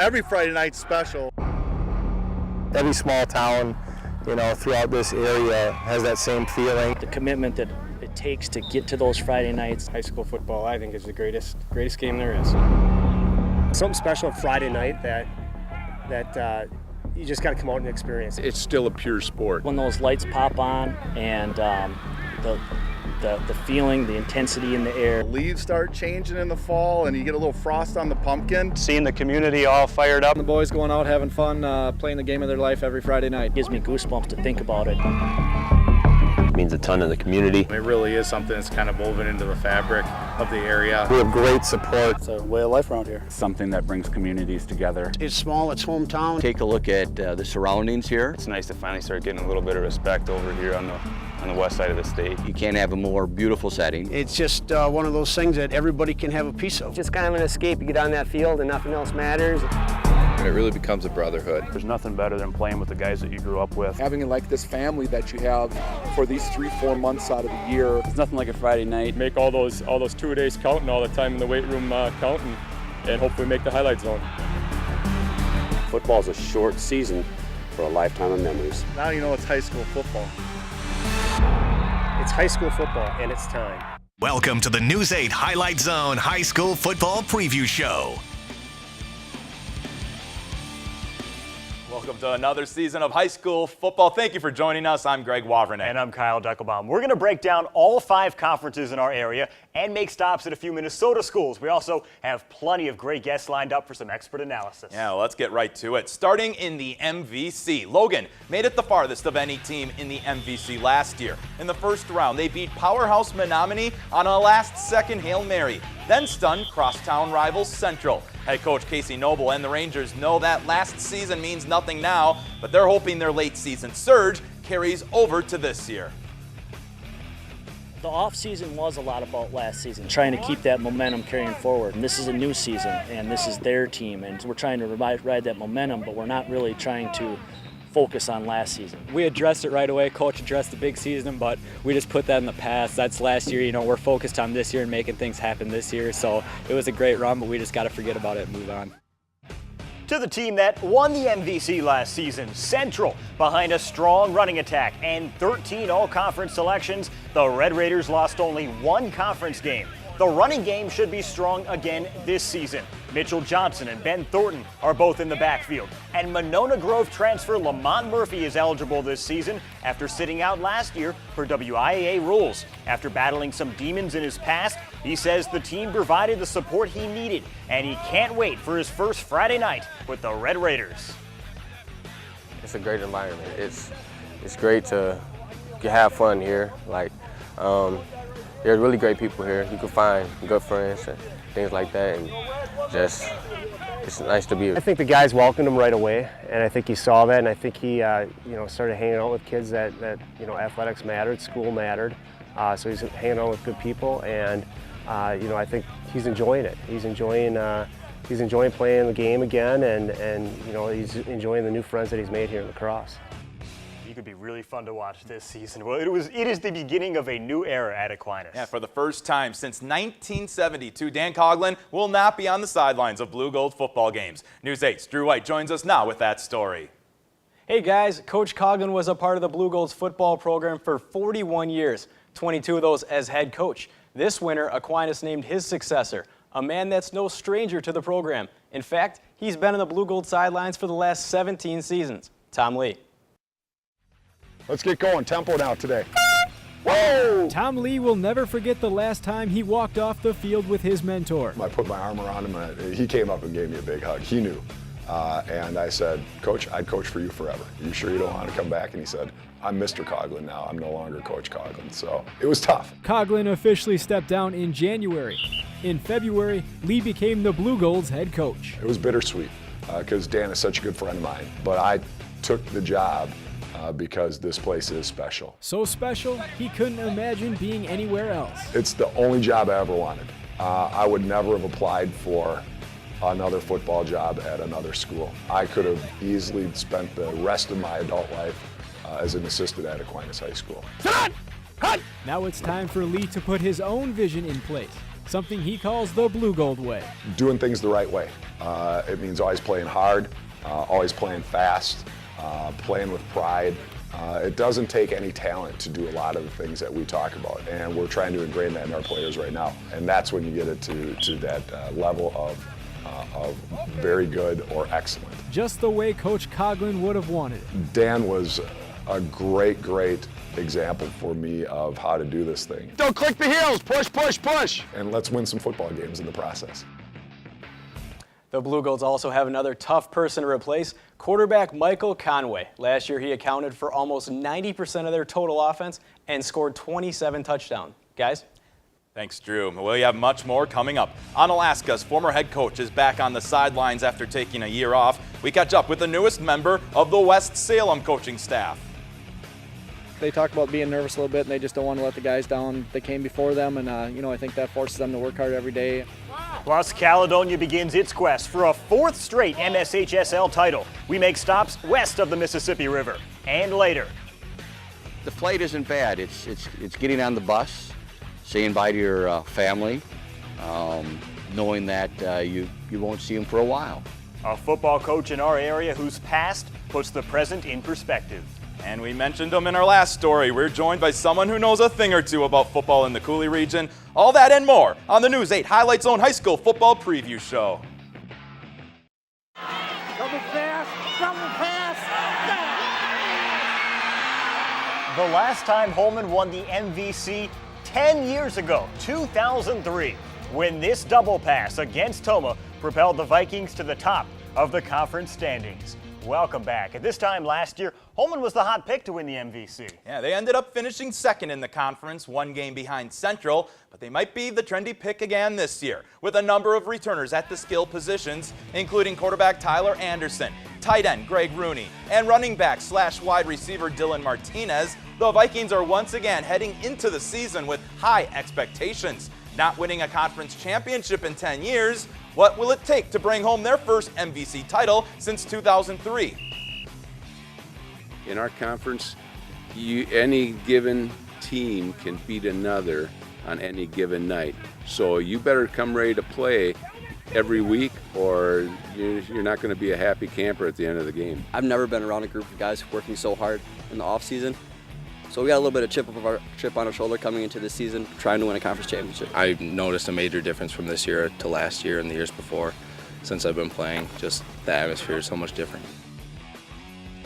Every Friday night's special. Every small town, throughout this area has that same feeling. The commitment that it takes to get to those Friday nights. High school football, I think, is the greatest game there is. Something special Friday night that you just got to come out and experience. It's still a pure sport. When those lights pop on and the feeling, the intensity in the air. Leaves start changing in the fall and you get a little frost on the pumpkin. Seeing the community all fired up. The boys going out having fun, playing the game of their life every Friday night. Gives me goosebumps to think about it. It means a ton to the community. It really is something that's kind of woven into the fabric of the area. We have great support. It's a way of life around here. Something that brings communities together. It's small, it's hometown. Take a look at the surroundings here. It's nice to finally start getting a little bit of respect over here on the west side of the state. You can't have a more beautiful setting. It's just one of those things that everybody can have a piece of. Just kind of an escape. You get on that field and nothing else matters. It really becomes a brotherhood. There's nothing better than playing with the guys that you grew up with. Having like this family that you have for these 3-4 months out of the year. It's nothing like a Friday night. Make all those 2 days count and all the time in the weight room count and hopefully make the highlight zone. Football's a short season for a lifetime of memories. Now you know it's high school football. It's high school football, and it's time. Welcome to the News 8 Highlight Zone High School Football Preview Show. Welcome to another season of high school football. Thank you for joining us. I'm Greg Wavrenet. And I'm Kyle Deckelbaum. We're going to break down all 5 conferences in our area and make stops at a few Minnesota schools. We also have plenty of great guests lined up for some expert analysis. Yeah, well, let's get right to it. Starting in the MVC, Logan made it the farthest of any team in the MVC last year. In the first round, they beat Powerhouse Menominee on a last-second Hail Mary, then stunned crosstown rivals Central. Head coach Casey Noble and the Rangers know that last season means nothing now, but they're hoping their late season surge carries over to this year. The off-season was a lot about last season, trying to keep that momentum carrying forward. And this is a new season, and this is their team, and we're trying to ride that momentum, but we're not really trying to focus on last season. We addressed it right away. Coach addressed the big season, but we just put that in the past. That's last year. We're focused on this year and making things happen this year. So it was a great run, but we just got to forget about it and move on. To the team that won the MVC last season, Central. Behind a strong running attack and 13 all-conference selections, the Red Raiders lost only 1 conference game. The running game should be strong again this season. Mitchell Johnson and Ben Thornton are both in the backfield. And Monona Grove transfer Lamont Murphy is eligible this season after sitting out last year for WIAA rules. After battling some demons in his past, he says the team provided the support he needed, and he can't wait for his first Friday night with the Red Raiders. It's a great environment. It's great to have fun here. There's really great people here. You can find good friends and things like that, and it's nice to be here. I think the guys welcomed him right away, and I think he saw that, and I think he started hanging out with kids that athletics mattered, school mattered. So he's hanging out with good people, and I think he's enjoying it. He's enjoying playing the game again, and he's enjoying the new friends that he's made here in La Crosse. He could be really fun to watch this season. Well, it is the beginning of a new era at Aquinas. Yeah, for the first time since 1972, Dan Coughlin will not be on the sidelines of Blue Gold football games. News 8's Drew White joins us now with that story. Hey guys, Coach Coughlin was a part of the Blue Gold's football program for 41 years, 22 of those as head coach. This winter, Aquinas named his successor, a man that's no stranger to the program. In fact, he's been on the Blue Gold sidelines for the last 17 seasons. Tom Lee. Let's get going. Tempo now today. Whoa! Tom Lee will never forget the last time he walked off the field with his mentor. I put my arm around him, and he came up and gave me a big hug. He knew. And I said, Coach, I'd coach for you forever. You sure you don't want to come back? And he said, I'm Mr. Coughlin now. I'm no longer Coach Coughlin. So it was tough. Coughlin officially stepped down in January. In February, Lee became the Blue Gold's head coach. It was bittersweet because Dan is such a good friend of mine. But I took the job because this place is special. So special, he couldn't imagine being anywhere else. It's the only job I ever wanted. I would never have applied for another football job at another school. I could have easily spent the rest of my adult life as an assistant at Aquinas High School. Now it's time for Lee to put his own vision in place. something he calls the Blue Gold way. Doing things the right way. It means always playing hard, always playing fast, playing with pride. It doesn't take any talent to do a lot of the things that we talk about, and we're trying to ingrain that in our players right now. And that's when you get it to that level of very good or excellent. Just the way Coach Coughlin would have wanted it. Dan was a great example for me of how to do this thing. Don't click the heels, push, push, push. And let's win some football games in the process. The Blue Goals also have another tough person to replace, quarterback Michael Conway. Last year, he accounted for almost 90% of their total offense and scored 27 touchdowns. Guys? Thanks, Drew. We have much more coming up. Onalaska's former head coach is back on the sidelines after taking a year off. We catch up with the newest member of the West Salem coaching staff. They talk about being nervous a little bit, and they just don't want to let the guys down that came before them, and I think that forces them to work hard every day. Plus, Caledonia begins its quest for a 4th straight MSHSL title. We make stops west of the Mississippi River. And later. The flight isn't bad. It's getting on the bus, saying bye to your family, knowing that you won't see them for a while. A football coach in our area whose past puts the present in perspective. And we mentioned him in our last story. We're joined by someone who knows a thing or two about football in the Cooley region. All that and more on the News 8 Highlight Zone High School Football Preview Show. Double pass. The last time Holman won the MVC 10 years ago, 2003, when this double pass against Tomah propelled the Vikings to the top of the conference standings. Welcome back. At this time last year, Holman was the hot pick to win the MVC. Yeah, they ended up finishing second in the conference, one game behind Central, but they might be the trendy pick again this year, with a number of returners at the skill positions, including quarterback Tyler Anderson, tight end Greg Rooney, and running back / wide receiver Dylan Martinez. The Vikings are once again heading into the season with high expectations. Not winning a conference championship in 10 years, what will it take to bring home their first MVC title since 2003? In our conference, any given team can beat another on any given night. So you better come ready to play every week, or you're not going to be a happy camper at the end of the game. I've never been around a group of guys working so hard in the off season. So we got a little bit of chip on our shoulder coming into this season, trying to win a conference championship. I've noticed a major difference from this year to last year and the years before. Since I've been playing, just the atmosphere is so much different.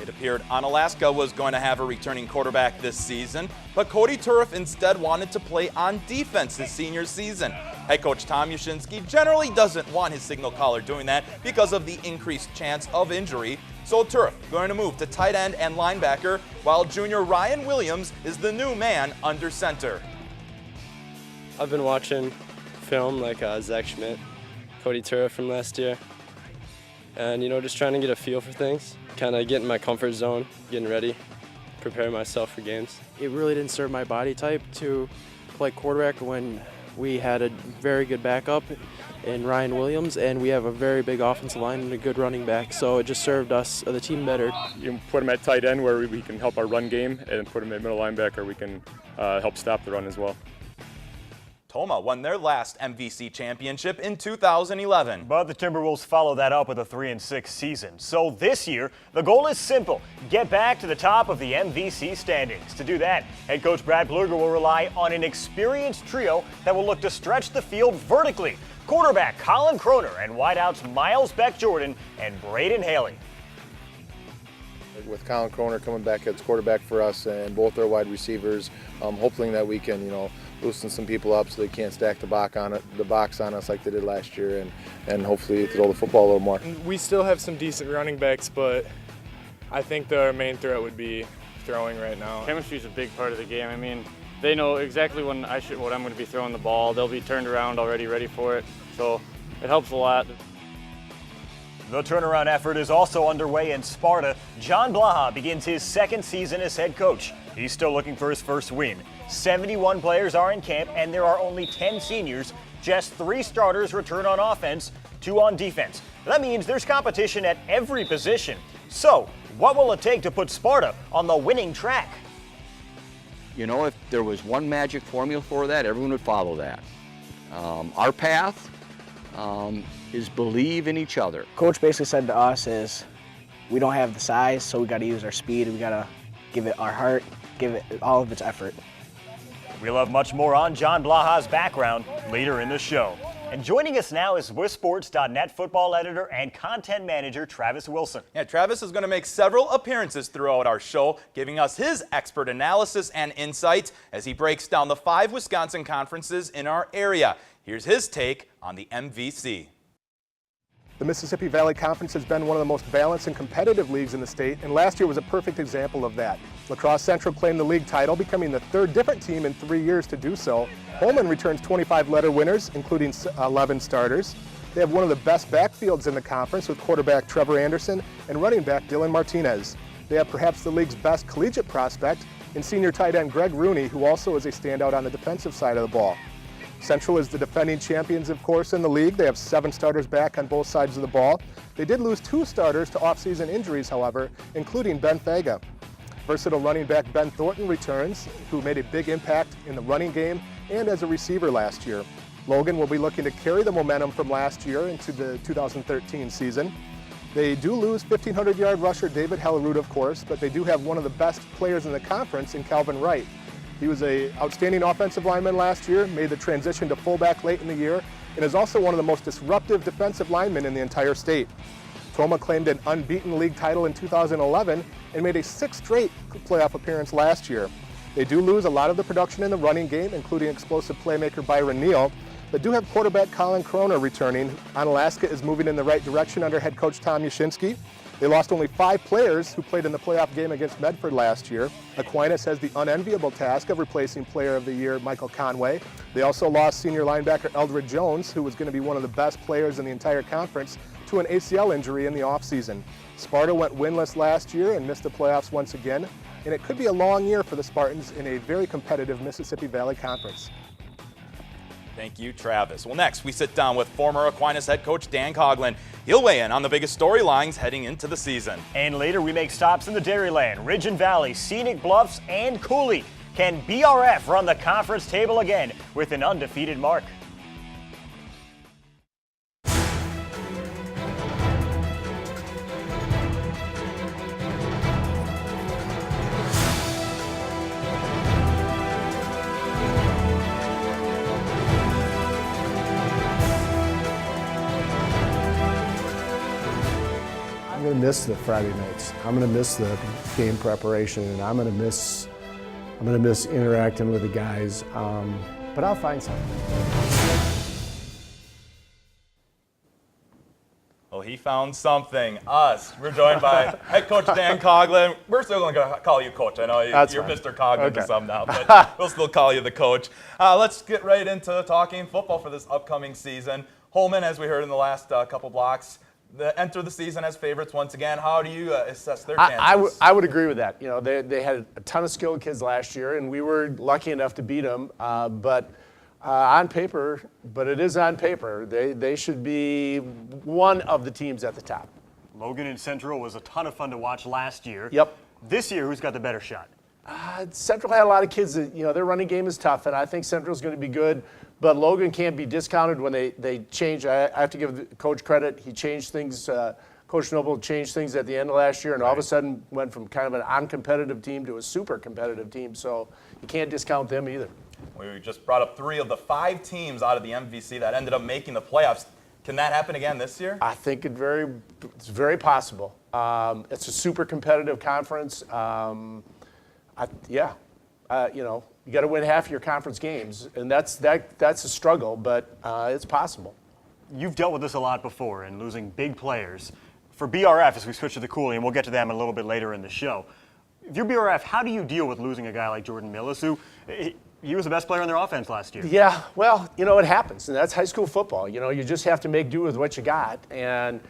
It appeared Onalaska was going to have a returning quarterback this season, but Cody Turf instead wanted to play on defense his senior season. Head coach Tom Yashinsky generally doesn't want his signal caller doing that because of the increased chance of injury. So Turf going to move to tight end and linebacker, while junior Ryan Williams is the new man under center. I've been watching film like Zach Schmidt, Cody Turf from last year, and just trying to get a feel for things, kind of get in my comfort zone, getting ready, prepare myself for games. It really didn't serve my body type to play quarterback when we had a very good backup in Ryan Williams, and we have a very big offensive line and a good running back, so it just served us, the team, better. You put him at tight end where we can help our run game, and put him at middle linebacker we can help stop the run as well. Tomah won their last MVC championship in 2011. But the Timberwolves follow that up with a 3-6 season. So this year, the goal is simple: get back to the top of the MVC standings. To do that, head coach Brad Pluger will rely on an experienced trio that will look to stretch the field vertically. Quarterback Colin Croner and wideouts Miles Beck-Jordan and Braden Haley. With Colin Croner coming back as quarterback for us and both our wide receivers, hoping that we can, loosen some people up so they can't stack the box on us like they did last year, and hopefully throw the football a little more. We still have some decent running backs, but I think the main threat would be throwing right now. Chemistry is a big part of the game. I mean, they know exactly what I'm going to be throwing the ball. They'll be turned around already, ready for it. So it helps a lot. The turnaround effort is also underway in Sparta. John Blaha begins his second season as head coach. He's still looking for his first win. 71 players are in camp, and there are only 10 seniors. Just 3 starters return on offense, 2 on defense. That means there's competition at every position. So, what will it take to put Sparta on the winning track? If there was one magic formula for that, everyone would follow that. Our path is believe in each other. Coach basically said to us is we don't have the size, so we got to use our speed. We got to give it our heart, give it all of its effort. We'll have much more on John Blaha's background later in the show. And joining us now is SwissSports.net football editor and content manager Travis Wilson. Yeah, Travis is going to make several appearances throughout our show, giving us his expert analysis and insights as he breaks down the 5 Wisconsin conferences in our area. Here's his take on the MVC. The Mississippi Valley Conference has been one of the most balanced and competitive leagues in the state, and last year was a perfect example of that. La Crosse Central claimed the league title, becoming the 3rd different team in 3 years to do so. Holman returns 25 letter winners, including 11 starters. They have one of the best backfields in the conference with quarterback Trevor Anderson and running back Dylan Martinez. They have perhaps the league's best collegiate prospect in senior tight end Greg Rooney, who also is a standout on the defensive side of the ball. Central is the defending champions, of course, in the league. They have 7 starters back on both sides of the ball. They did lose 2 starters to off-season injuries, however, including Ben Thaga. Versatile running back Ben Thornton returns, who made a big impact in the running game and as a receiver last year. Logan will be looking to carry the momentum from last year into the 2013 season. They do lose 1,500-yard rusher David Hellerud, of course, but they do have one of the best players in the conference in Calvin Wright. He was an outstanding offensive lineman last year, made the transition to fullback late in the year, and is also one of the most disruptive defensive linemen in the entire state. Toma claimed an unbeaten league title in 2011 and made a 6th straight playoff appearance last year. They do lose a lot of the production in the running game, including explosive playmaker Byron Neal, but do have quarterback Colin Kroner returning. Onalaska is moving in the right direction under head coach Tom Yashinsky. They lost only 5 players who played in the playoff game against Medford last year. Aquinas has the unenviable task of replacing Player of the Year Michael Conway. They also lost senior linebacker Eldred Jones, who was going to be one of the best players in the entire conference, to an ACL injury in the offseason. Sparta went winless last year and missed the playoffs once again, and it could be a long year for the Spartans in a very competitive Mississippi Valley Conference. Thank you, Travis. Well, next we sit down with former Aquinas head coach Dan Coughlin. He'll weigh in on the biggest storylines heading into the season. And later we make stops in the Dairyland, Ridge and Valley, Scenic Bluffs, and Cooley. Can BRF run the conference table again with an undefeated mark? I'm going to miss the Friday nights. I'm going to miss the game preparation, and I'm going to miss interacting with the guys. But I'll find something. Well, he found something. Us. We're joined by head coach Dan Coughlin. We're still going to call you coach. I know you're fine. Mr. Coughlin Okay. to some now, but we'll still call you the coach. Let's get right into talking football for this upcoming season. Holman, as we heard in the last couple blocks, enter the season as favorites once again. How do you assess their chances? I would agree with that. You know, they had a ton of skilled kids last year, and we were lucky enough to beat them. But on paper, it is on paper, they should be one of the teams at the top. Logan and Central was a ton of fun to watch last year. Yep. This year, who's got the better shot? Central had a lot of kids that, you know, their running game is tough, and I think Central's going to be good. But Logan can't be discounted when they change. I have to give the coach credit. He changed things. Coach Noble changed things at the end of last year, and all of a sudden went from kind of an uncompetitive team to a super competitive team. So you can't discount them either. We just brought up 3 of the 5 teams out of the MVC that ended up making the playoffs. Can that happen again this year? I think it's very possible. It's a super competitive conference. You know, you got to win half of your conference games, and that's a struggle, but it's possible. You've dealt with this a lot before and losing big players. For BRF, as we switch to the Cooley, and we'll get to them a little bit later in the show, if you're BRF, how do you deal with losing a guy like Jordan Millis, who he was the best player on their offense last year? Yeah, well, you know, it happens, and that's high school football. You know, you just have to make do with what you got, and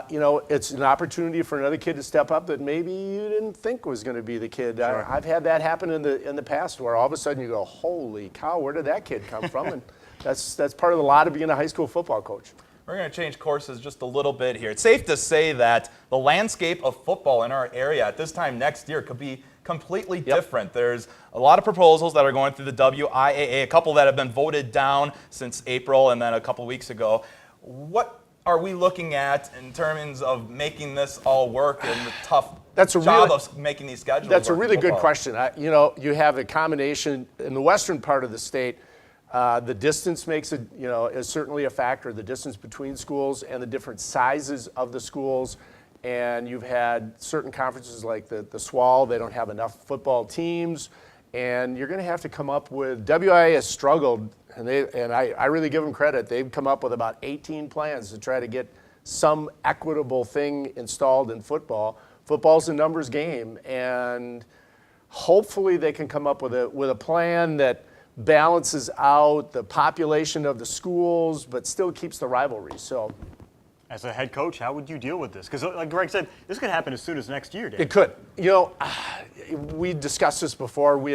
you know, it's an opportunity for another kid to step up that maybe you didn't think was going to be the kid. Sure. I've had that happen in the past, where all of a sudden you go, "Holy cow, where did that kid come from?" And that's part of the lot of being a high school football coach. We're going to change courses just a little bit here. It's safe to say that the landscape of football in our area at this time next year could be completely different. There's a lot of proposals that are going through the WIAA, a couple that have been voted down since April and then a couple weeks ago. What are we looking at in terms of making this all work and the tough job of making these schedules? That's a really good question. You know, you have a combination in the western part of the state. The distance makes it, you know, is certainly a factor. The distance between schools and the different sizes of the schools. And you've had certain conferences like the SWAL, they don't have enough football teams. And you're going to have to come up with, WIA has struggled, and I really give them credit. They've come up with about 18 plans to try to get some equitable thing installed in football. Football's a numbers game, and hopefully they can come up with a plan that balances out the population of the schools, but still keeps the rivalry. So, as a head coach, how would you deal with this? Because like Greg said, this could happen as soon as next year, Dave. It could. You know, we discussed this before. I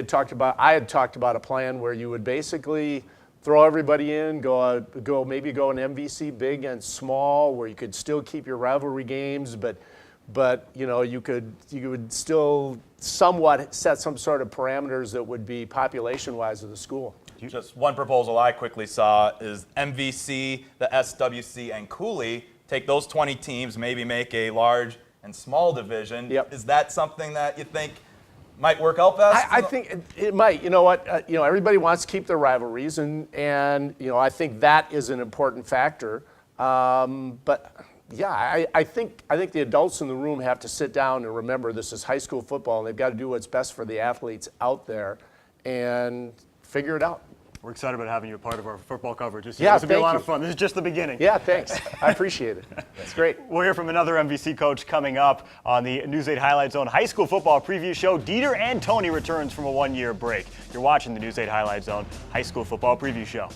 had talked about a plan where you would basically throw everybody in, maybe go an MVC big and small, where you could still keep your rivalry games, but you know, you would still somewhat set some sort of parameters that would be population-wise of the school. Just one proposal I quickly saw is MVC, the SWC, and Cooley, take those 20 teams, maybe make a large and small division. Yep. Is that something that you think might work out best? I think it might. You know what? You know, everybody wants to keep their rivalries, and you know, I think that is an important factor. But yeah, I think the adults in the room have to sit down and remember this is high school football, and they've got to do what's best for the athletes out there and figure it out. We're excited about having you a part of our football coverage. This Yeah, will be a lot of fun. This is just the beginning. Yeah, thanks. I appreciate it. That's great. We'll hear from another MVC coach coming up on the News 8 Highlight Zone High School Football Preview Show. Dieter Antoni returns from a one-year break. You're watching the News 8 Highlight Zone High School Football Preview Show.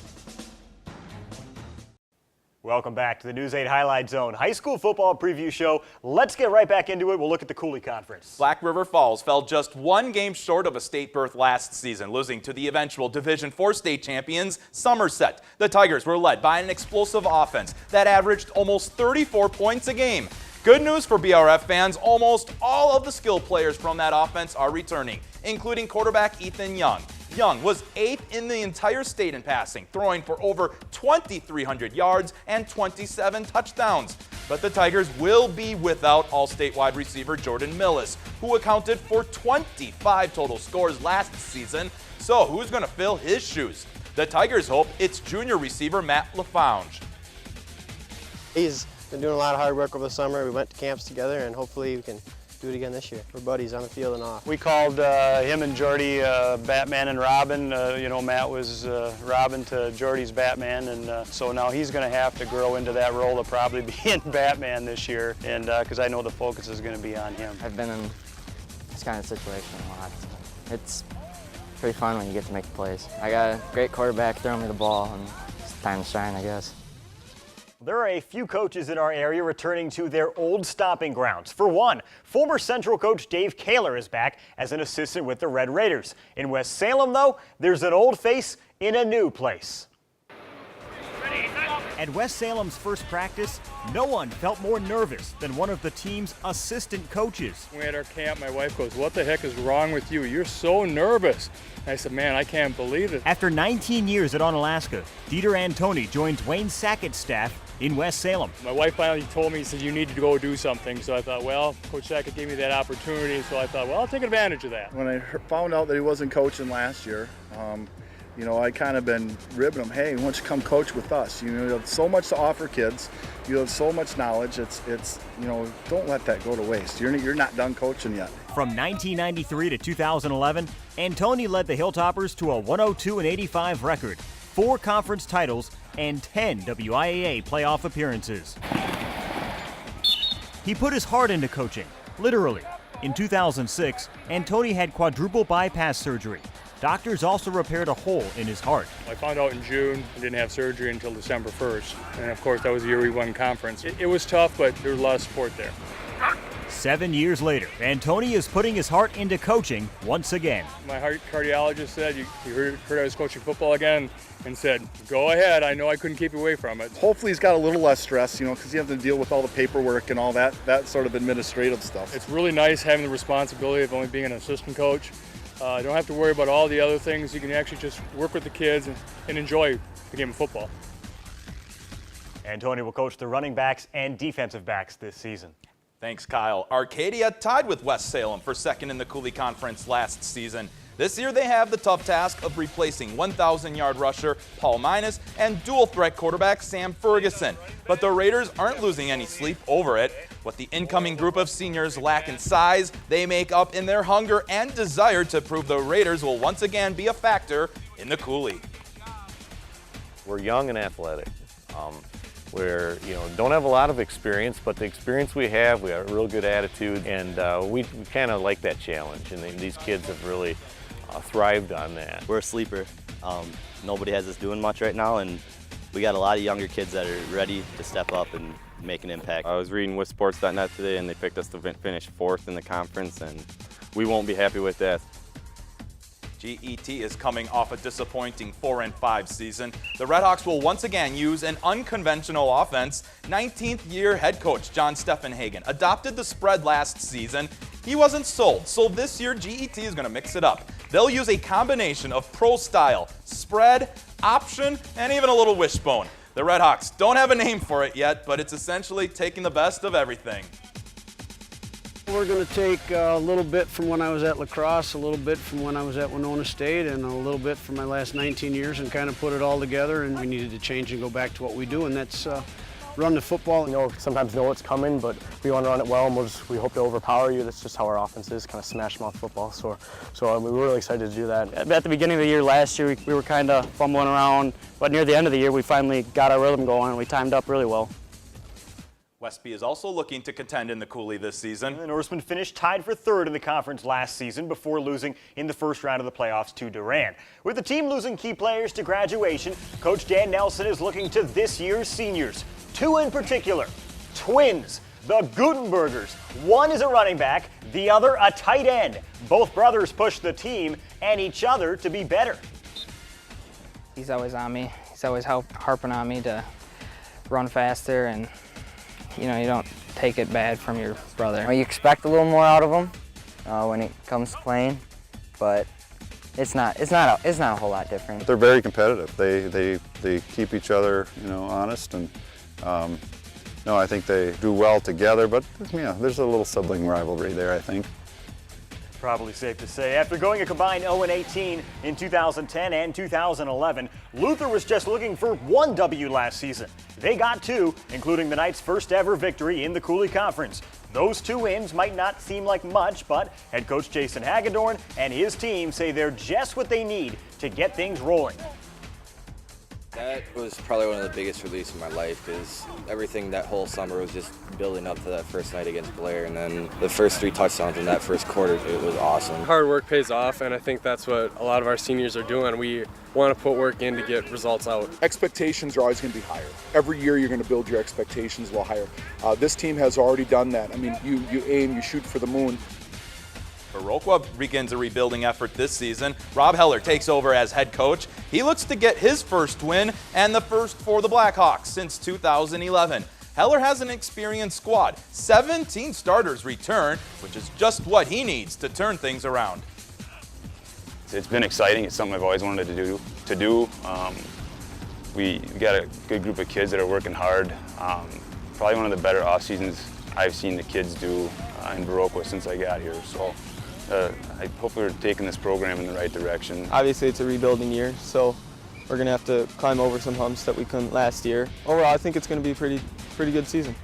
Welcome back to the News 8 Highlight Zone High School Football Preview Show. Let's get right back into it. We'll look at the Cooley Conference. Black River Falls fell just one game short of a state berth last season, losing to the eventual Division IV state champions, Somerset. The Tigers were led by an explosive offense that averaged almost 34 points a game. Good news for BRF fans, almost all of the skilled players from that offense are returning, including quarterback Ethan Young. Young was 8th in the entire state in passing, throwing for over 2,300 yards and 27 touchdowns. But the Tigers will be without all-state wide receiver Jordan Millis, who accounted for 25 total scores last season. So who's going to fill his shoes? The Tigers hope it's junior receiver Matt LaFonge. He's been doing a lot of hard work over the summer. We went to camps together, and hopefully we can do it again this year. We're buddies on the field and off. We called him and Jordy Batman and Robin. You know, Matt was Robin to Jordy's Batman, and so now he's going to have to grow into that role of probably being Batman this year, and because I know the focus is going to be on him. I've been in this kind of situation a lot. It's pretty fun when you get to make plays. I got a great quarterback throwing me the ball, and it's time to shine, I guess. There are a few coaches in our area returning to their old stomping grounds. For one, former Central coach Dave Kaler is back as an assistant with the Red Raiders. In West Salem, though, there's an old face in a new place. At West Salem's first practice, no one felt more nervous than one of the team's assistant coaches. When we had our camp, my wife goes, "What the heck is wrong with you? You're so nervous." I said, "Man, I can't believe it." After 19 years at Onalaska, Dieter Antoni joins Wayne Sackett's staff in West Salem. My wife finally told me, he said, "You need to go do something." So I thought, well, Coach Sackett gave me that opportunity, so I thought, well, I'll take advantage of that. When I found out that he wasn't coaching last year, you know, I kind of been ribbing him, "Hey, why don't you come coach with us? You know, you have so much to offer kids. You have so much knowledge. It's you know, don't let that go to waste. You're not done coaching yet." From 1993 to 2011, Antoni led the Hilltoppers to a 102-85 record, 4 conference titles, and 10 WIAA playoff appearances. He put his heart into coaching, literally. In 2006, Antoni had quadruple bypass surgery. Doctors also repaired a hole in his heart. I found out in June and didn't have surgery until December 1st. And of course, that was the year we won conference. It was tough, but there was a lot of support there. 7 years later, Antoni is putting his heart into coaching once again. My heart cardiologist said, you heard I was coaching football again, and said, go ahead, I know I couldn't keep you away from it. Hopefully he's got a little less stress, you know, because you have to deal with all the paperwork and all that sort of administrative stuff. It's really nice having the responsibility of only being an assistant coach. You don't have to worry about all the other things. You can actually just work with the kids and enjoy the game of football. Antoni will coach the running backs and defensive backs this season. Thanks, Kyle. Arcadia tied with West Salem for second in the Cooley Conference last season. This year they have the tough task of replacing 1,000-yard rusher Paul Minus and dual-threat quarterback Sam Ferguson. But the Raiders aren't losing any sleep over it. What the incoming group of seniors lack in size, they make up in their hunger and desire to prove the Raiders will once again be a factor in the Cooley. We're young and athletic. We're, don't have a lot of experience, but the experience we have a real good attitude, and we kind of like that challenge, and these kids have really thrived on that. We're a sleeper. Nobody has us doing much right now, and we got a lot of younger kids that are ready to step up and make an impact. I was reading WithSports.net today, and they picked us to finish 4th in the conference, and we won't be happy with that. GET is coming off a disappointing 4-5 season. The Redhawks will once again use an unconventional offense. 19th-year head coach John Steffenhagen adopted the spread last season. He wasn't sold, so this year GET is going to mix it up. They'll use a combination of pro-style, spread, option, and even a little wishbone. The Redhawks don't have a name for it yet, but it's essentially taking the best of everything. We're going to take a little bit from when I was at La Crosse, a little bit from when I was at Winona State, and a little bit from my last 19 years and kind of put it all together, and we needed to change and go back to what we do, and that's run the football. Sometimes know what's coming, but we want to run it well, and we hope to overpower you. That's just how our offense is, kind of smash mouth football. So we were really excited to do that. At the beginning of the year last year, we were kind of fumbling around, but near the end of the year, we finally got our rhythm going, and we timed up really well. Westby is also looking to contend in the Cooley this season. The Norsemen finished tied for 3rd in the conference last season before losing in the first round of the playoffs to Durand. With the team losing key players to graduation, Coach Dan Nelson is looking to this year's seniors. 2 in particular, twins, the Gutenbergers. One is a running back, the other a tight end. Both brothers push the team and each other to be better. He's always on me. He's always harping on me to run faster, and you don't take it bad from your brother. Well, you expect a little more out of them when it comes to playing, but it's not a whole lot different. They're very competitive. They keep each other, honest, and I think they do well together. But there's a little sibling rivalry there, I think. Probably safe to say. After going a combined 0-18 in 2010 and 2011, Luther was just looking for 1 W last season. They got 2, including the Knights' first ever victory in the Cooley Conference. Those 2 wins might not seem like much, but head coach Jason Hagedorn and his team say they're just what they need to get things rolling. That was probably one of the biggest releases of my life, because everything that whole summer was just building up to that first night against Blair, and then the first 3 touchdowns in that first quarter, it was awesome. Hard work pays off, and I think that's what a lot of our seniors are doing. We want to put work in to get results out. Expectations are always going to be higher. Every year you're going to build your expectations a little higher. This team has already done that. I mean, you aim, you shoot for the moon. Viroqua begins a rebuilding effort this season. Rob Heller takes over as head coach. He looks to get his first win and the first for the Blackhawks since 2011. Heller has an experienced squad. 17 starters return, which is just what he needs to turn things around. It's been exciting. It's something I've always wanted to do. We got a good group of kids that are working hard. Probably one of the better off seasons I've seen the kids do in Viroqua since I got here. So I hope we're taking this program in the right direction. Obviously, it's a rebuilding year, so we're going to have to climb over some humps that we couldn't last year. Overall, I think it's going to be a pretty good season.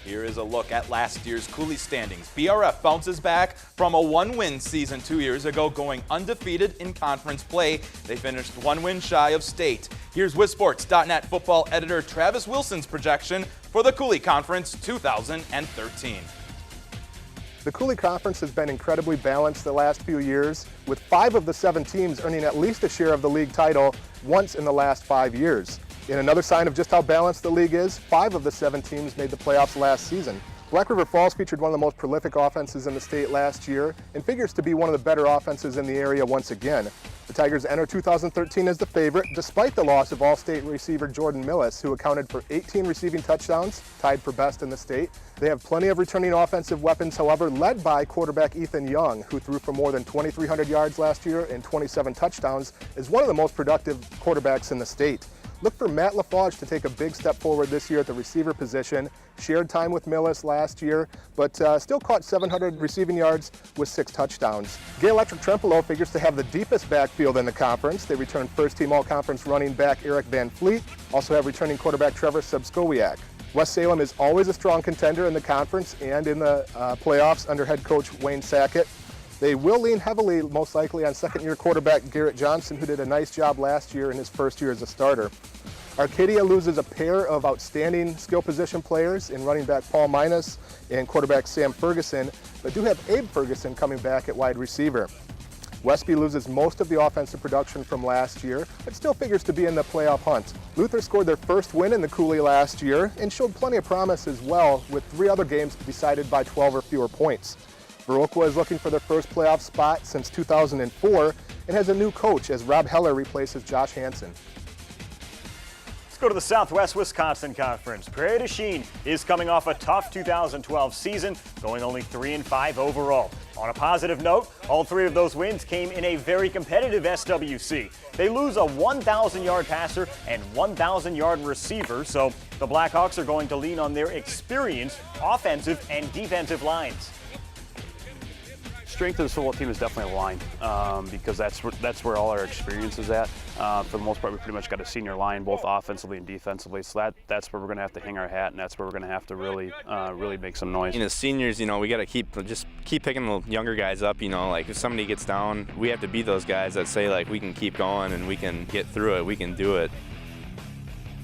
Here is a look at last year's Cooley standings. BRF bounces back from a 1-win season 2 years ago, going undefeated in conference play. They finished 1 win shy of state. Here's WithSports.net football editor Travis Wilson's projection for the Cooley Conference 2013. The Cooley Conference has been incredibly balanced the last few years, with 5 of the 7 teams earning at least a share of the league title once in the last 5 years. In another sign of just how balanced the league is, 5 of the 7 teams made the playoffs last season. Black River Falls featured one of the most prolific offenses in the state last year and figures to be one of the better offenses in the area once again. The Tigers enter 2013 as the favorite, despite the loss of All-State receiver Jordan Millis, who accounted for 18 receiving touchdowns, tied for best in the state. They have plenty of returning offensive weapons, however, led by quarterback Ethan Young, who threw for more than 2,300 yards last year and 27 touchdowns, is one of the most productive quarterbacks in the state. Look for Matt LaForge to take a big step forward this year at the receiver position. Shared time with Millis last year, but still caught 700 receiving yards with 6 touchdowns. Gay Electric Trempealeau figures to have the deepest backfield in the conference. They return first-team all-conference running back Eric Van Fleet, also have returning quarterback Trevor Subskowiak. West Salem is always a strong contender in the conference and in the playoffs under head coach Wayne Sackett. They will lean heavily, most likely, on second-year quarterback Garrett Johnson, who did a nice job last year in his first year as a starter. Arcadia loses a pair of outstanding skill position players in running back Paul Minus and quarterback Sam Ferguson, but do have Abe Ferguson coming back at wide receiver. Westby loses most of the offensive production from last year, but still figures to be in the playoff hunt. Luther scored their first win in the Cooley last year and showed plenty of promise as well, with 3 other games decided by 12 or fewer points. Viroqua is looking for their first playoff spot since 2004 and has a new coach as Rob Heller replaces Josh Hansen. Let's go to the Southwest Wisconsin Conference. Prairie du Chien is coming off a tough 2012 season, going only 3-5 overall. On a positive note, all 3 of those wins came in a very competitive SWC. They lose a 1,000-yard passer and 1,000-yard receiver, so the Blackhawks are going to lean on their experienced offensive and defensive lines. Strength of the football team is definitely a line because that's where all our experience is at. For the most part, we pretty much got a senior line, both offensively and defensively. So that's where we're going to have to hang our hat, and that's where we're going to have to really make some noise. As seniors, we got to keep picking the younger guys up. Like if somebody gets down, we have to be those guys that say like we can keep going and we can get through it. We can do it.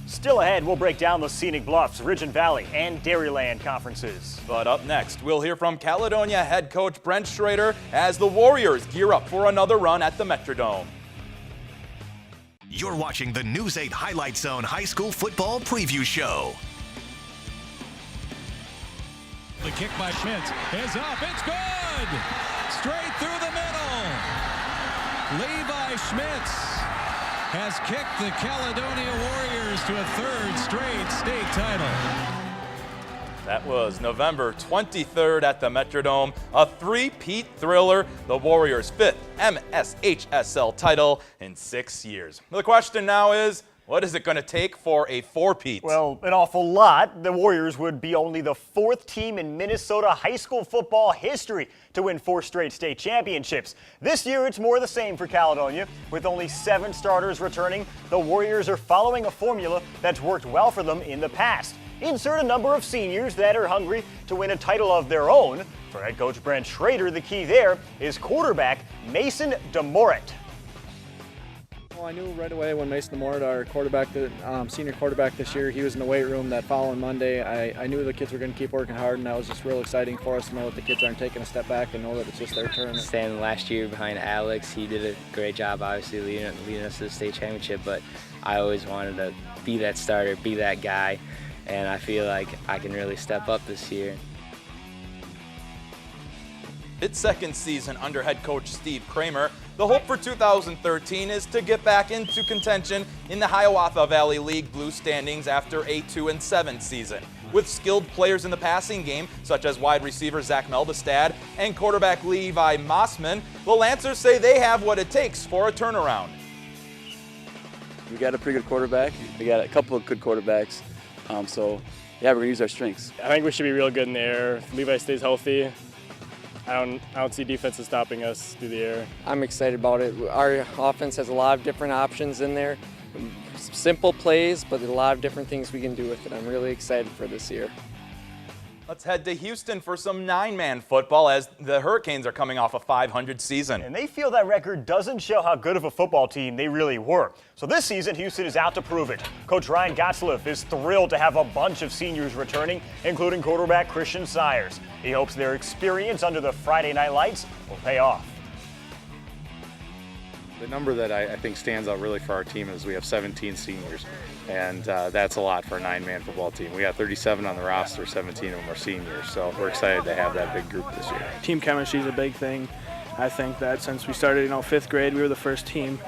Still ahead, we'll break down the Scenic Bluffs, Ridge and Valley, and Dairyland conferences. But up next, we'll hear from Caledonia head coach Brent Schrader as the Warriors gear up for another run at the Metrodome. You're watching the News 8 Highlight Zone High School Football Preview Show. The kick by Schmitz is up. It's good! Straight through the middle. Levi Schmitz has kicked the Caledonia Warriors to a 3rd straight state title. That was November 23rd at the Metrodome, a 3-peat thriller, the Warriors' 5th MSHSL title in 6 years. The question now is, what is it going to take for a 4-peat? Well, an awful lot. The Warriors would be only the 4th team in Minnesota high school football history to win 4 straight state championships. This year, it's more the same for Caledonia. With only 7 starters returning, the Warriors are following a formula that's worked well for them in the past. Insert a number of seniors that are hungry to win a title of their own. For head coach Brent Schrader, the key there is quarterback Mason DeMorit. Well, I knew right away when Mason DeMorit, our quarterback, senior quarterback this year, he was in the weight room that following Monday. I knew the kids were going to keep working hard, and that was just real exciting for us to know that the kids aren't taking a step back and know that it's just their turn. Standing last year behind Alex, he did a great job, obviously, leading us to the state championship, but I always wanted to be that starter, be that guy, and I feel like I can really step up this year. Its 2nd season under head coach Steve Kramer, the hope for 2013 is to get back into contention in the Hiawatha Valley League Blue standings after a 2-7 season. With skilled players in the passing game, such as wide receiver Zach Melbestad and quarterback Levi Mossman, the Lancers say they have what it takes for a turnaround. We got a pretty good quarterback. We got a couple of good quarterbacks. So, yeah, we're going to use our strengths. I think we should be real good in the air. If Levi stays healthy, I don't see defenses stopping us through the air. I'm excited about it. Our offense has a lot of different options in there. Simple plays, but a lot of different things we can do with it. I'm really excited for this year. Let's head to Houston for some 9-man football as the Hurricanes are coming off a 500 season. And they feel that record doesn't show how good of a football team they really were. So this season, Houston is out to prove it. Coach Ryan Gotzliff is thrilled to have a bunch of seniors returning, including quarterback Christian Sires. He hopes their experience under the Friday night lights will pay off. The number that I think stands out really for our team is we have 17 seniors, and that's a lot for a 9-man football team. We got 37 on the roster, 17 of them are seniors, so we're excited to have that big group this year. Team chemistry is a big thing. I think that since we started, 5th grade, we were the first team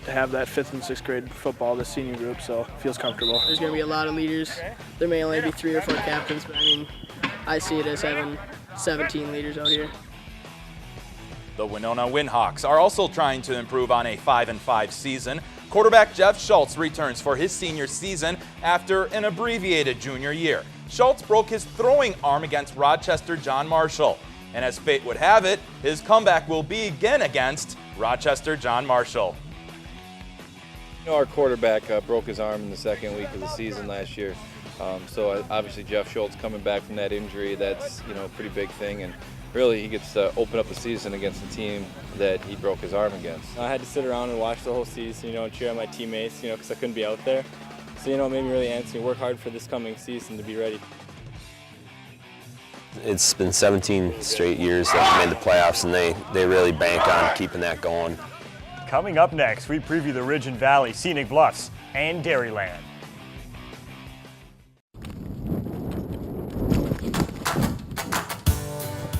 to have that 5th and 6th grade football, the senior group, so it feels comfortable. There's going to be a lot of leaders. There may only be 3 or 4 captains, but I see it as having 17 leaders out here. The Winona Windhawks are also trying to improve on a 5-5 season. Quarterback Jeff Schultz returns for his senior season after an abbreviated junior year. Schultz broke his throwing arm against Rochester John Marshall. And as fate would have it, his comeback will be again against Rochester John Marshall. Our quarterback broke his arm in the 2nd week of the season last year. So obviously Jeff Schultz coming back from that injury, that's a pretty big thing. And really, he gets to open up the season against the team that he broke his arm against. I had to sit around and watch the whole season, and cheer on my teammates, because I couldn't be out there. So, it made me really antsy and work hard for this coming season to be ready. It's been 17 straight years that we made the playoffs, and they really bank on keeping that going. Coming up next, we preview the Ridge and Valley, Scenic Bluffs, and Dairyland.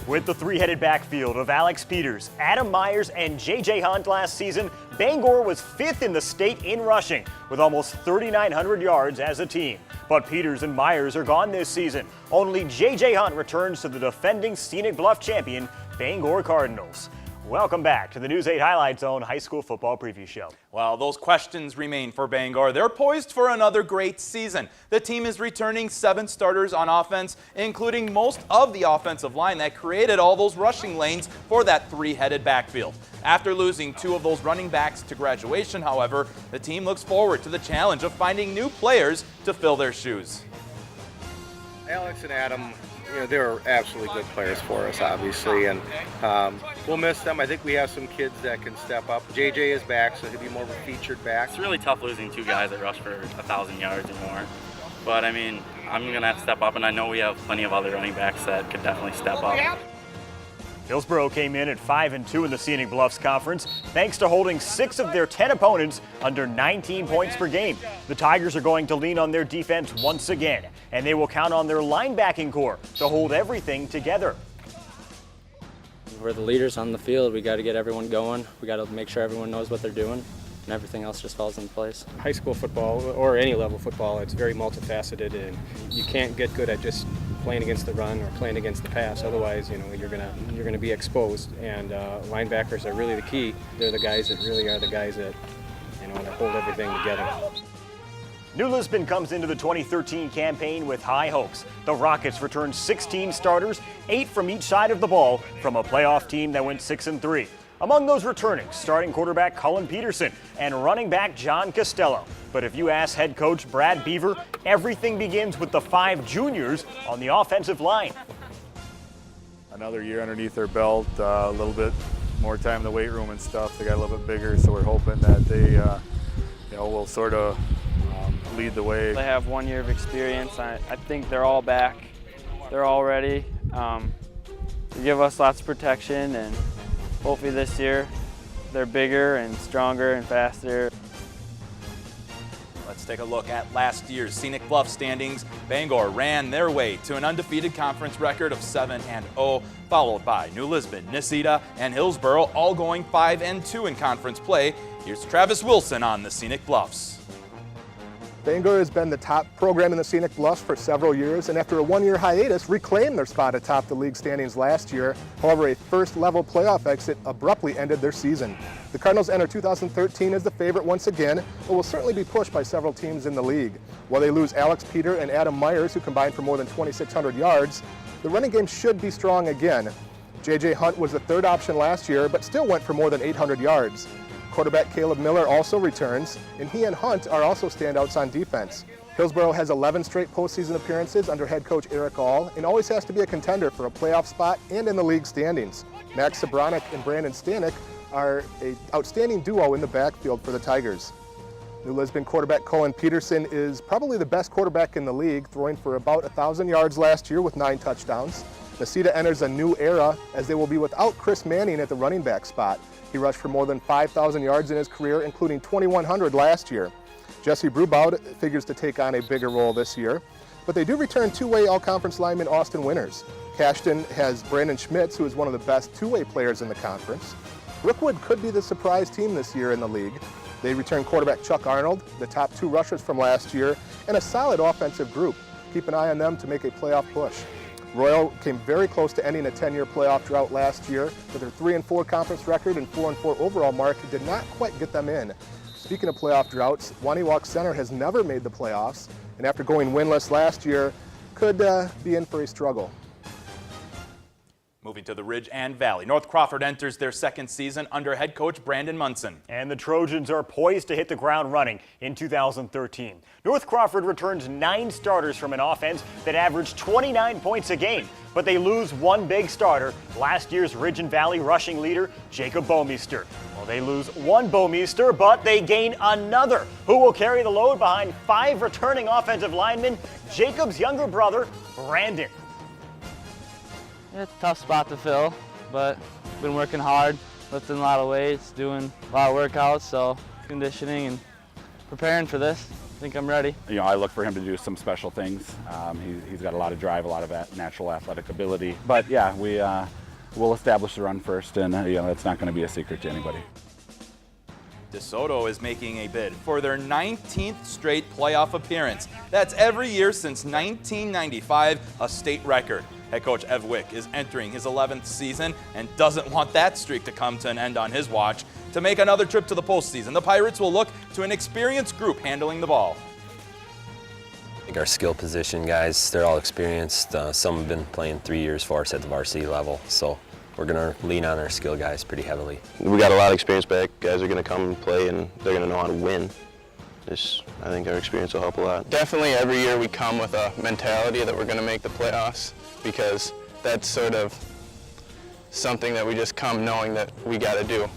With the 3-headed backfield of Alex Peters, Adam Myers, and J.J. Hunt last season, Bangor was 5th in the state in rushing with almost 3,900 yards as a team. But Peters and Myers are gone this season. Only J.J. Hunt returns to the defending Scenic Bluff champion, Bangor Cardinals. Welcome back to the News 8 Highlight Zone High School Football Preview Show. Well, those questions remain for Bangor. They're poised for another great season. The team is returning 7 starters on offense, including most of the offensive line that created all those rushing lanes for that 3-headed backfield. After losing 2 of those running backs to graduation, however, the team looks forward to the challenge of finding new players to fill their shoes. Alex and Adam, they're absolutely good players for us, obviously, and we'll miss them. I think we have some kids that can step up. JJ is back, so he'll be more of a featured back. It's really tough losing 2 guys that rush for 1,000 yards or more. But, I'm going to have to step up, and I know we have plenty of other running backs that could definitely step up. Hillsboro came in at 5-2 in the Scenic Bluffs Conference, thanks to holding 6 of their 10 opponents under 19 points per game. The Tigers are going to lean on their defense once again, and they will count on their linebacking core to hold everything together. We're the leaders on the field. We got to get everyone going. We got to make sure everyone knows what they're doing, and everything else just falls into place. High school football, or any level football, it's very multifaceted, and you can't get good at just playing against the run or playing against the pass. Otherwise, you're gonna be exposed. And linebackers are really the key. They're the guys that really are the guys that that hold everything together. New Lisbon comes into the 2013 campaign with high hopes. The Rockets returned 16 starters, 8 from each side of the ball, from a playoff team that went 6-3. Among those returning, starting quarterback Cullen Peterson and running back John Costello. But if you ask head coach Brad Beaver, everything begins with the 5 juniors on the offensive line. Another year underneath their belt, a little bit more time in the weight room and stuff. They got a little bit bigger, so we're hoping that they will sort of lead the way. They have 1 year of experience. I think they're all back. They're all ready. They give us lots of protection, and hopefully this year they're bigger and stronger and faster. Let's take a look at last year's Scenic Bluff standings. Bangor ran their way to an undefeated conference record of 7-0, followed by New Lisbon, Necedah, and Hillsboro, all going 5-2 in conference play. Here's Travis Wilson on the Scenic Bluffs. Bangor has been the top program in the Scenic Bluffs for several years, and after a 1-year hiatus, reclaimed their spot atop the league standings last year. However, a first-level playoff exit abruptly ended their season. The Cardinals enter 2013 as the favorite once again, but will certainly be pushed by several teams in the league. While they lose Alex Peter and Adam Myers, who combined for more than 2,600 yards, the running game should be strong again. J.J. Hunt was the 3rd option last year, but still went for more than 800 yards. Quarterback Caleb Miller also returns, and he and Hunt are also standouts on defense. Hillsboro has 11 straight postseason appearances under head coach Eric All, and always has to be a contender for a playoff spot and in the league standings. Max Sabronic and Brandon Stanek are an outstanding duo in the backfield for the Tigers. New Lisbon quarterback Cullen Peterson is probably the best quarterback in the league, throwing for about 1,000 yards last year with 9 touchdowns. Necedah enters a new era as they will be without Chris Manning at the running back spot. He rushed for more than 5,000 yards in his career, including 2,100 last year. Jesse Brubaud figures to take on a bigger role this year, but they do return two-way all-conference lineman Austin Winters. Cashton has Brandon Schmitz, who is one of the best two-way players in the conference. Brookwood could be the surprise team this year in the league. They return quarterback Chuck Arnold, the top two rushers from last year, and a solid offensive group. Keep an eye on them to make a playoff push. Royal came very close to ending a 10-year playoff drought last year, but their 3-4 conference record and 4-4 overall mark did not quite get them in. Speaking of playoff droughts, Waniwak Center has never made the playoffs, and after going winless last year, could be in for a struggle. Moving to the Ridge and Valley, North Crawford enters their second season under head coach Brandon Munson. And the Trojans are poised to hit the ground running in 2013. North Crawford returns 9 starters from an offense that averaged 29 points a game, but they lose one big starter, last year's Ridge and Valley rushing leader, Jacob Bomeister. Well, they lose one Bomeister, but they gain another, who will carry the load behind 5 returning offensive linemen, Jacob's younger brother, Brandon. It's a tough spot to fill, but been working hard, lifting a lot of weights, doing a lot of workouts, so conditioning and preparing for this. I think I'm ready. You know, I look for him to do some special things. He's got a lot of drive, a lot of natural athletic ability. But yeah, we'll establish the run first, and you know, it's not going to be a secret to anybody. DeSoto is making a bid for their 19th straight playoff appearance. That's every year since 1995, a state record. Head coach Ev Wick is entering his 11th season and doesn't want that streak to come to an end on his watch. To make another trip to the postseason, the Pirates will look to an experienced group handling the ball. I think our skill position guys, they're all experienced. Some have been playing 3 years for us at the varsity level, so we're going to lean on our skill guys pretty heavily. We got a lot of experience back. Guys are going to come and play, and they're going to know how to win. I think our experience will help a lot. Definitely every year we come with a mentality that we're going to make the playoffs, because that's sort of something that we just come knowing that we got to do.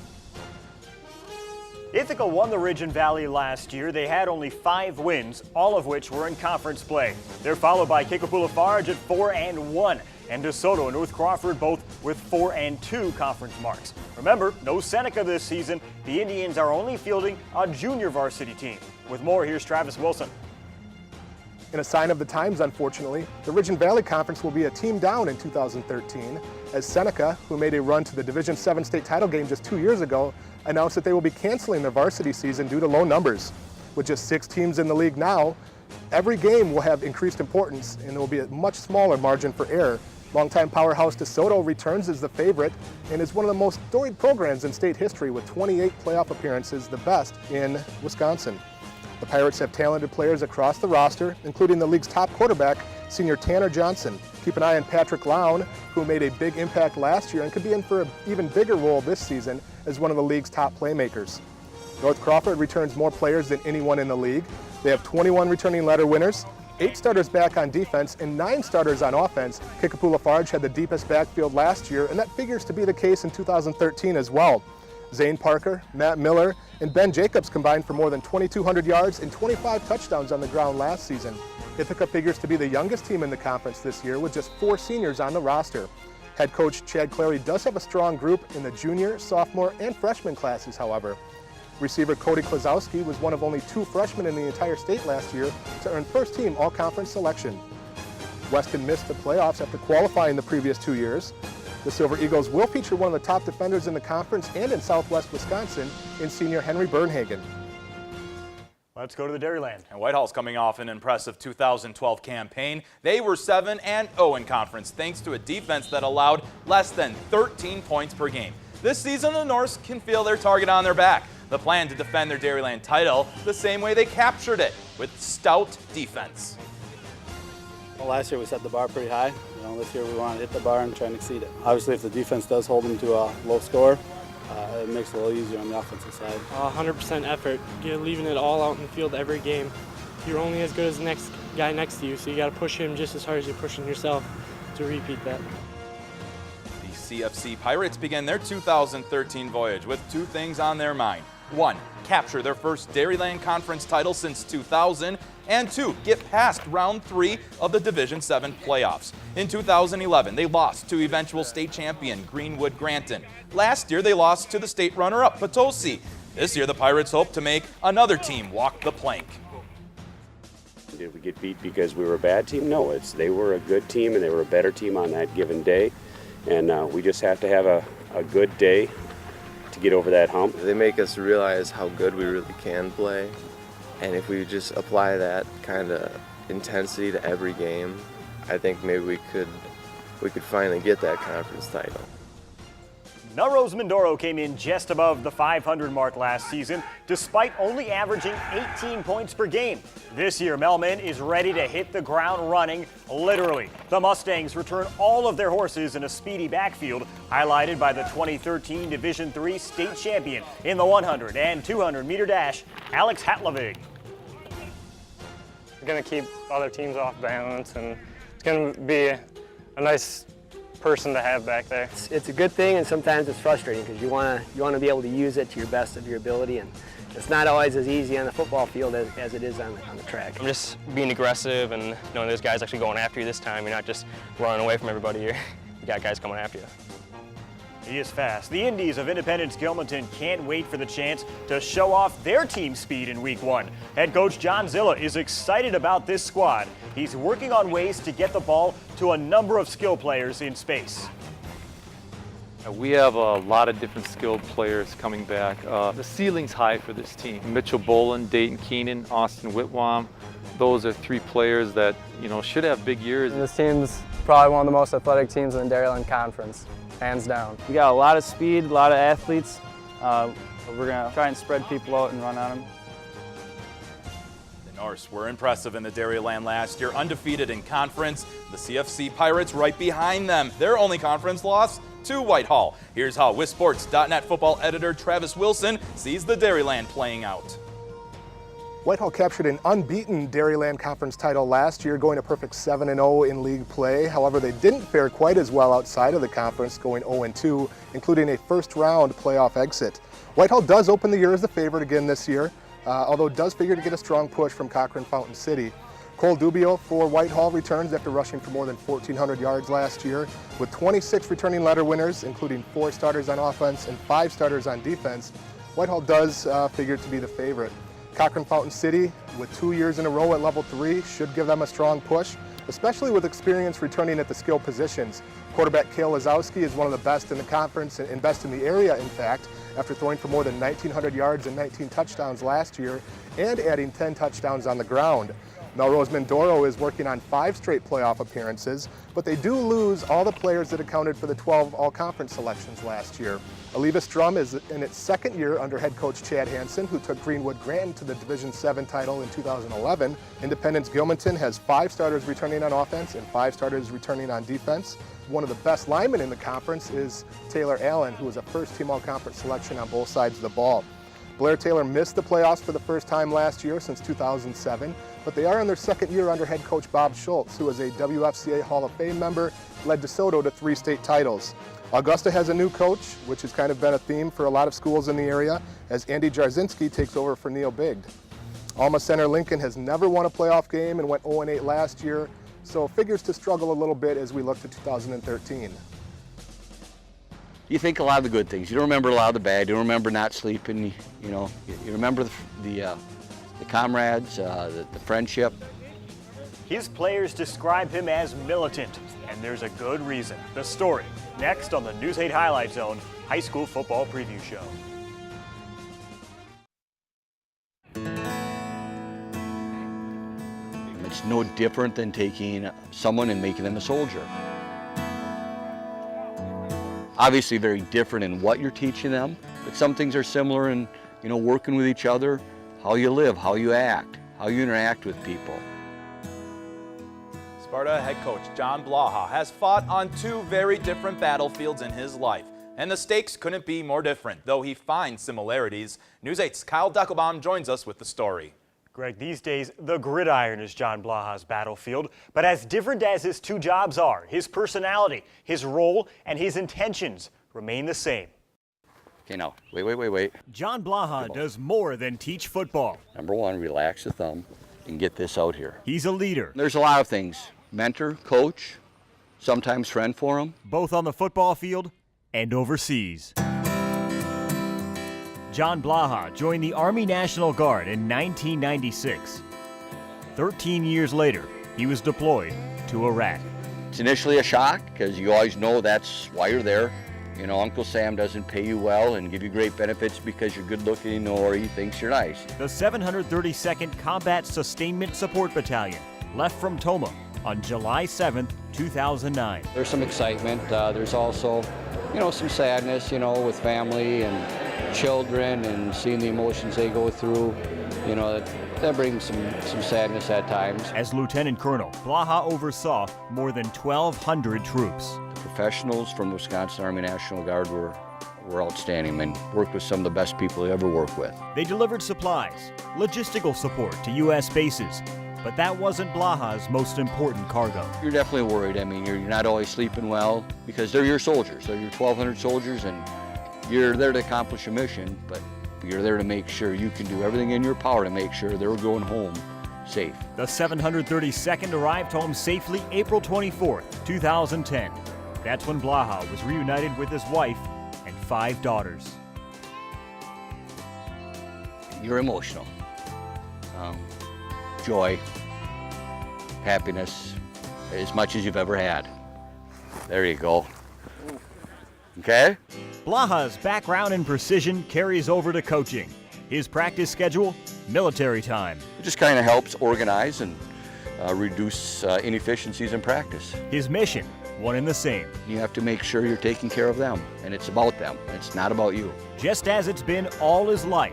Ithaca won the Ridge and Valley last year. They had only 5 wins, all of which were in conference play. They're followed by Kickapoo-Lafarge at 4-1, and DeSoto and North Crawford both with 4-2 conference marks. Remember, no Seneca this season. The Indians are only fielding a junior varsity team. With more, here's Travis Wilson. In a sign of the times, unfortunately, the Ridge and Valley Conference will be a team down in 2013, as Seneca, who made a run to the Division VII state title game just 2 years ago, announced that they will be canceling their varsity season due to low numbers. With just 6 teams in the league now, every game will have increased importance and there will be a much smaller margin for error. Longtime powerhouse DeSoto returns as the favorite and is one of the most storied programs in state history with 28 playoff appearances, the best in Wisconsin. The Pirates have talented players across the roster, including the league's top quarterback, senior Tanner Johnson. Keep an eye on Patrick Lown, who made a big impact last year and could be in for an even bigger role this season as one of the league's top playmakers. North Crawford returns more players than anyone in the league. They have 21 returning letter winners, 8 starters back on defense, and 9 starters on offense. Kickapoo-Lafarge had the deepest backfield last year, and that figures to be the case in 2013 as well. Zane Parker, Matt Miller, and Ben Jacobs combined for more than 2,200 yards and 25 touchdowns on the ground last season. Ithaca figures to be the youngest team in the conference this year with just 4 seniors on the roster. Head coach Chad Clary does have a strong group in the junior, sophomore, and freshman classes, however. Receiver Cody Klazowski was one of only 2 freshmen in the entire state last year to earn first-team all-conference selection. Weston missed the playoffs after qualifying the previous 2 years. The Silver Eagles will feature one of the top defenders in the conference and in Southwest Wisconsin in senior Henry Bernhagen. Let's go to the Dairyland. And Whitehall's coming off an impressive 2012 campaign. They were 7-0 in conference thanks to a defense that allowed less than 13 points per game. This season, the Norse can feel their target on their back. The plan to defend their Dairyland title the same way they captured it, with stout defense. Well, last year we set the bar pretty high. This year we want to hit the bar and try and exceed it. Obviously, if the defense does hold them to a low score, it makes it a little easier on the offensive side. 100% effort. You're leaving it all out in the field every game. You're only as good as the next guy next to you, so you got to push him just as hard as you're pushing yourself to repeat that. The CFC Pirates begin their 2013 voyage with 2 things on their mind: 1. Capture their first Dairyland Conference title since 2000, and 2. Get past round 3 of the Division 7 playoffs. In 2011, they lost to eventual state champion Greenwood Granton. Last year, they lost to the state runner-up Potosi. This year, the Pirates hope to make another team walk the plank. Did we get beat because we were a bad team? No, they were a good team and they were a better team on that given day. And we just have to have a good day to get over that hump. They make us realize how good we really can play. And if we just apply that kind of intensity to every game, I think maybe we could finally get that conference title. Melrose Mindoro came in just above the 500 mark last season, despite only averaging 18 points per game. This year, Melman is ready to hit the ground running, literally. The Mustangs return all of their horses in a speedy backfield, highlighted by the 2013 Division III state champion in the 100 and 200 meter dash, Alex Hatlavig. We're going to keep other teams off balance, and it's going to be a nice person to have back there. It's a good thing, and sometimes it's frustrating because you want to be able to use it to your best of your ability, and it's not always as easy on the football field as it is on the track. I'm just being aggressive and knowing there's guys actually going after you this time. You're not just running away from everybody here. You got guys coming after you. He is fast. The Indies of Independence Gilmanton can't wait for the chance to show off their team speed in Week 1. Head coach John Zilla is excited about this squad. He's working on ways to get the ball to a number of skill players in space. We have a lot of different skilled players coming back. The ceiling's high for this team. Mitchell Bolin, Dayton Keenan, Austin Whitwam. Those are 3 players that, should have big years. And this team's probably one of the most athletic teams in the Dairyland Conference, hands down. We got a lot of speed, a lot of athletes. We're going to try and spread people out and run on them. The Norse were impressive in the Dairyland last year, undefeated in conference. The CFC Pirates right behind them. Their only conference loss to Whitehall. Here's how WisSports.net football editor Travis Wilson sees the Dairyland playing out. Whitehall captured an unbeaten Dairyland Conference title last year, going a perfect 7-0 in league play. However, they didn't fare quite as well outside of the conference, going 0-2, including a first-round playoff exit. Whitehall does open the year as the favorite again this year, although does figure to get a strong push from Cochran Fountain City. Cole Dubio for Whitehall returns after rushing for more than 1,400 yards last year. With 26 returning letter winners, including 4 starters on offense and 5 starters on defense, Whitehall does figure to be the favorite. Cochran Fountain City, with 2 years in a row at level 3, should give them a strong push, especially with experience returning at the skill positions. Quarterback Cale Lazowski is one of the best in the conference and best in the area, in fact, after throwing for more than 1,900 yards and 19 touchdowns last year and adding 10 touchdowns on the ground. Melrose Mindoro is working on 5 straight playoff appearances, but they do lose all the players that accounted for the 12 all-conference selections last year. Aliva Strum is in its 2nd year under head coach Chad Hansen, who took Greenwood Granton to the Division 7 title in 2011. Independence Gilmanton has 5 starters returning on offense and 5 starters returning on defense. One of the best linemen in the conference is Taylor Allen, who was a first-team all-conference selection on both sides of the ball. Blair Taylor missed the playoffs for the first time last year since 2007, but they are in their 2nd year under head coach Bob Schultz, who is a WFCA Hall of Fame member, led DeSoto to 3 state titles. Augusta has a new coach, which has kind of been a theme for a lot of schools in the area, as Andy Jarzinski takes over for Neil Bigd. Alma Center Lincoln has never won a playoff game and went 0-8 last year, so figures to struggle a little bit as we look to 2013. You think a lot of the good things. You don't remember a lot of the bad. You don't remember not sleeping. You remember the comrades, the friendship. His players describe him as militant, and there's a good reason. The story, next on the News 8 Highlight Zone High School Football Preview Show. It's no different than taking someone and making them a soldier. Obviously very different in what you're teaching them, but some things are similar in, working with each other, how you live, how you act, how you interact with people. Sparta head coach John Blaha has fought on 2 very different battlefields in his life, and the stakes couldn't be more different, though he finds similarities. News 8's Kyle Deckelbaum joins us with the story. Greg, these days, the gridiron is John Blaha's battlefield, but as different as his 2 jobs are, his personality, his role, and his intentions remain the same. Okay, now, wait. John Blaha does more than teach football. Number one, relax the thumb and get this out here. He's a leader. There's a lot of things. Mentor, coach, sometimes friend for him. Both on the football field and overseas. John Blaha joined the Army National Guard in 1996. 13 years later, he was deployed to Iraq. It's initially a shock because you always know that's why you're there. You know, Uncle Sam doesn't pay you well and give you great benefits because you're good looking or he thinks you're nice. The 732nd Combat Sustainment Support Battalion left from Tomah on July 7th, 2009. There's some excitement. There's also, you know, some sadness, you know, with family and children and seeing the emotions they go through. You know, that brings some sadness at times. As Lieutenant Colonel, Blaha oversaw more than 1,200 troops. The professionals from the Wisconsin Army National Guard were outstanding and worked with some of the best people I ever worked with. They delivered supplies, logistical support to U.S. bases, but that wasn't Blaha's most important cargo. You're definitely worried. I mean, you're not always sleeping well because they're your soldiers. They're your 1,200 soldiers, and you're there to accomplish a mission, but you're there to make sure you can do everything in your power to make sure they're going home safe. The 732nd arrived home safely April 24th, 2010. That's when Blaha was reunited with his wife and 5 daughters. You're emotional. Joy, happiness, as much as you've ever had. There you go. Okay? Blaha's background in precision carries over to coaching. His practice schedule, military time. It just kind of helps organize and reduce inefficiencies in practice. His mission, one and the same. You have to make sure you're taking care of them, and it's about them. It's not about you. Just as it's been all his life,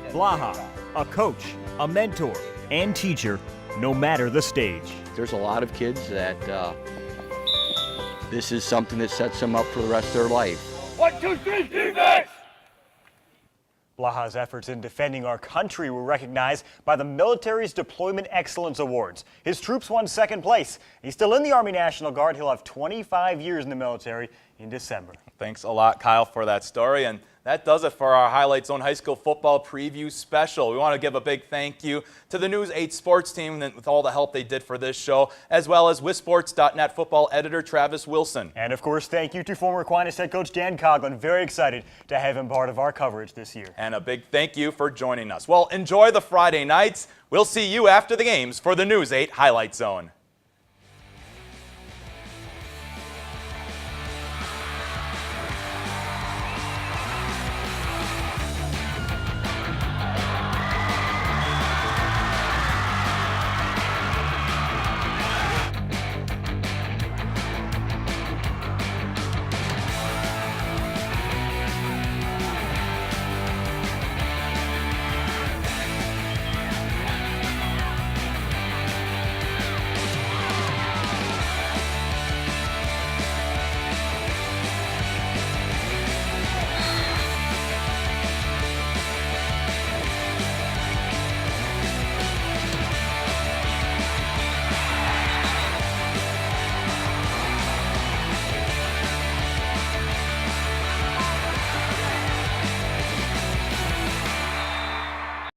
Blaha, a coach, a mentor, and teacher, no matter the stage. There's a lot of kids that this is something that sets them up for the rest of their life. 1, 2, 3, defense! Blaha's efforts in defending our country were recognized by the military's Deployment Excellence Awards. His troops won 2nd place. He's still in the Army National Guard. He'll have 25 years in the military in December. Thanks a lot, Kyle, for that story. And that does it for our Highlight Zone High School Football Preview Special. We want to give a big thank you to the News 8 sports team with all the help they did for this show, as well as WisSports.net football editor Travis Wilson. And of course, thank you to former Aquinas head coach Dan Coughlin. Very excited to have him part of our coverage this year. And a big thank you for joining us. Well, enjoy the Friday nights. We'll see you after the games for the News 8 Highlight Zone.